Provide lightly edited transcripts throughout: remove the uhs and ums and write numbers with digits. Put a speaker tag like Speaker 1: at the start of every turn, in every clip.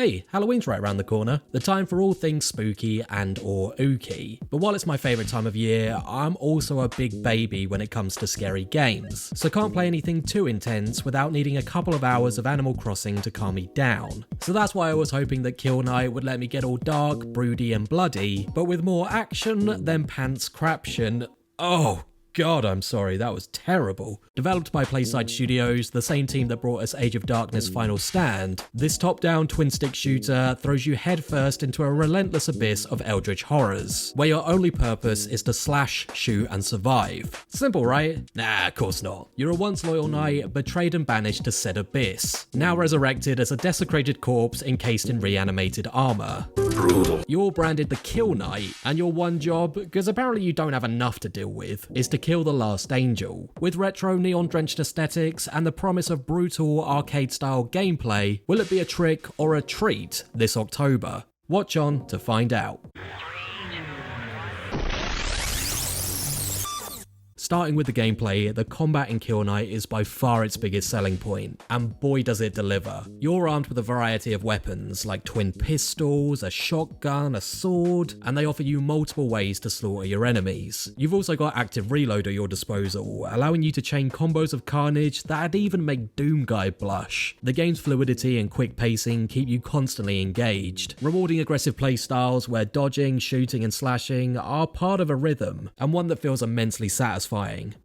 Speaker 1: Hey, Halloween's right around the corner, the time for all things spooky and or ooky. But while it's my favourite time of year, I'm also a big baby when it comes to scary games, so can't play anything too intense without needing a couple of hours of Animal Crossing to calm me down. So that's why I was hoping that Kill Night would let me get all dark, broody and bloody, but with more action than pants craption. Oh God, I'm sorry, that was terrible. Developed by PlaySide Studios, the same team that brought us Age of Darkness Final Stand, this top-down twin-stick shooter throws you headfirst into a relentless abyss of eldritch horrors, where your only purpose is to slash, shoot, and survive. Simple, right? Nah, of course not. You're a once loyal knight, betrayed and banished to said abyss, now resurrected as a desecrated corpse encased in reanimated armor. Brutal. You're branded the Kill Knight, and your one job, because apparently you don't have enough to deal with, is to kill the last angel. With retro neon-drenched aesthetics and the promise of brutal arcade-style gameplay, will it be a trick or a treat this October? Watch on to find out. Starting with the gameplay, the combat in Kill Night is by far its biggest selling point, and boy does it deliver. You're armed with a variety of weapons, like twin pistols, a shotgun, a sword, and they offer you multiple ways to slaughter your enemies. You've also got active reload at your disposal, allowing you to chain combos of carnage that'd even make Doom Guy blush. The game's fluidity and quick pacing keep you constantly engaged, rewarding aggressive playstyles where dodging, shooting and slashing are part of a rhythm, and one that feels immensely satisfying.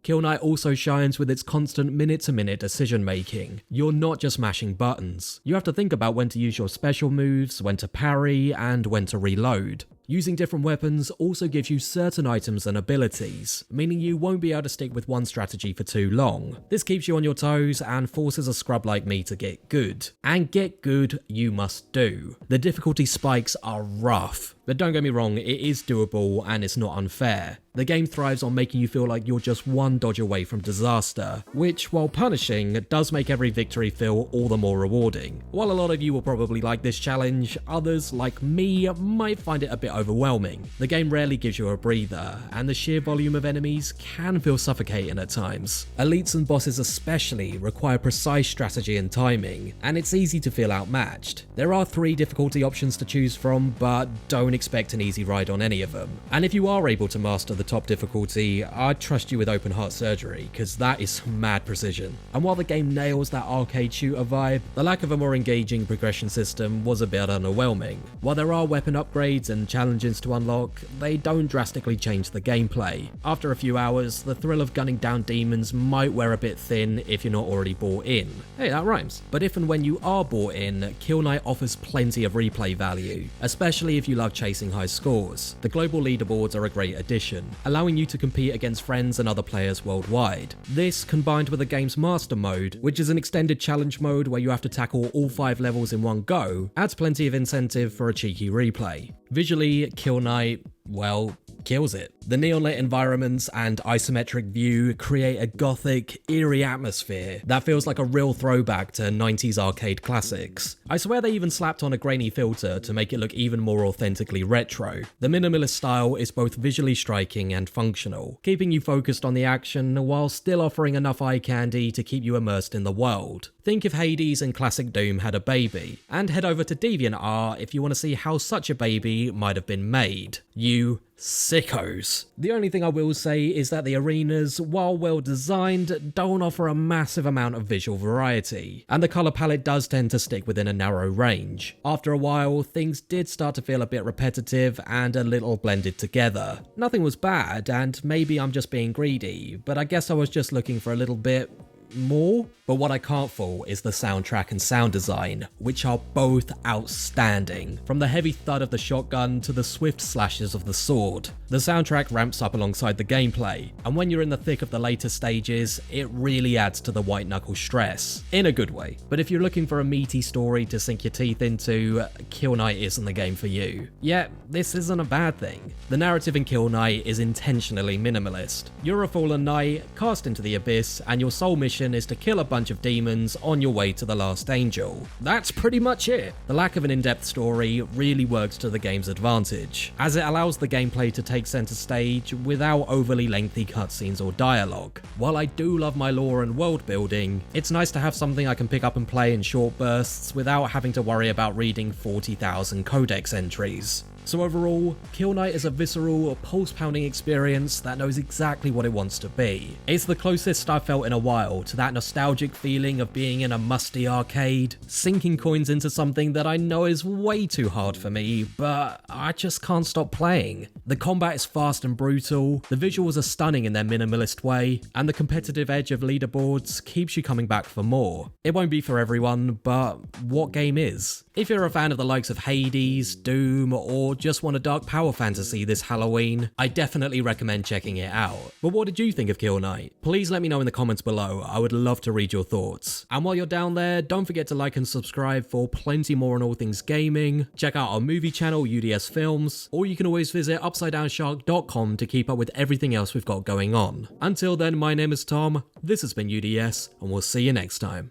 Speaker 1: Kill Night also shines with its constant minute-to-minute decision making. You're not just mashing buttons. You have to think about when to use your special moves, when to parry, and when to reload. Using different weapons also gives you certain items and abilities, meaning you won't be able to stick with one strategy for too long. This keeps you on your toes and forces a scrub like me to get good. And get good you must do. The difficulty spikes are rough, but don't get me wrong, it is doable and it's not unfair. The game thrives on making you feel like you're just one dodge away from disaster, which, while punishing, does make every victory feel all the more rewarding. While a lot of you will probably like this challenge, others, like me, might find it a bit overwhelming. The game rarely gives you a breather, and the sheer volume of enemies can feel suffocating at times. Elites and bosses especially require precise strategy and timing, and it's easy to feel outmatched. There are 3 difficulty options to choose from, but don't expect an easy ride on any of them. And if you are able to master the top difficulty, I'd trust you with open heart surgery, because that is mad precision. And while the game nails that arcade shooter vibe, the lack of a more engaging progression system was a bit underwhelming. While there are weapon upgrades and challenges to unlock, they don't drastically change the gameplay. After a few hours, the thrill of gunning down demons might wear a bit thin if you're not already bought in. Hey, that rhymes. But if and when you are bought in, Kill Night offers plenty of replay value, especially if you love chasing high scores. The global leaderboards are a great addition, allowing you to compete against friends and other players worldwide. This, combined with the game's master mode, which is an extended challenge mode where you have to tackle all 5 levels in one go, adds plenty of incentive for a cheeky replay. Visually, Kill Night, well, kills it. The neon-lit environments and isometric view create a gothic, eerie atmosphere that feels like a real throwback to 90s arcade classics. I swear they even slapped on a grainy filter to make it look even more authentically retro. The minimalist style is both visually striking and functional, keeping you focused on the action while still offering enough eye candy to keep you immersed in the world. Think if Hades and classic Doom had a baby, and head over to DeviantArt if you want to see how such a baby might have been made. You sickos. The only thing I will say is that the arenas, while well designed, don't offer a massive amount of visual variety, and the colour palette does tend to stick within a narrow range. After a while, things did start to feel a bit repetitive and a little blended together. Nothing was bad, and maybe I'm just being greedy, but I guess I was just looking for a little bit more. But what I can't fault is the soundtrack and sound design, which are both outstanding. From the heavy thud of the shotgun to the swift slashes of the sword. The soundtrack ramps up alongside the gameplay, and when you're in the thick of the later stages, it really adds to the white knuckle stress, in a good way. But if you're looking for a meaty story to sink your teeth into, Kill Night isn't the game for you. Yet, this isn't a bad thing. The narrative in Kill Night is intentionally minimalist. You're a fallen knight, cast into the abyss, and your sole mission mission is to kill a bunch of demons on your way to the last angel. That's pretty much it. The lack of an in-depth story really works to the game's advantage, as it allows the gameplay to take center stage without overly lengthy cutscenes or dialogue. While I do love my lore and world building, it's nice to have something I can pick up and play in short bursts without having to worry about reading 40,000 codex entries. So overall, Kill Knight is a visceral, pulse-pounding experience that knows exactly what it wants to be. It's the closest I've felt in a while to that nostalgic feeling of being in a musty arcade, sinking coins into something that I know is way too hard for me, but I just can't stop playing. The combat is fast and brutal, the visuals are stunning in their minimalist way, and the competitive edge of leaderboards keeps you coming back for more. It won't be for everyone, but what game is? If you're a fan of the likes of Hades, Doom, or just want a dark power fantasy this Halloween, I definitely recommend checking it out. But what did you think of Kill Knight? Please let me know in the comments below, I would love to read your thoughts. And while you're down there, don't forget to like and subscribe for plenty more on all things gaming. Check out our movie channel, UDS Films, or you can always visit upsidedownshark.com to keep up with everything else we've got going on. Until then, my name is Tom, this has been UDS, and we'll see you next time.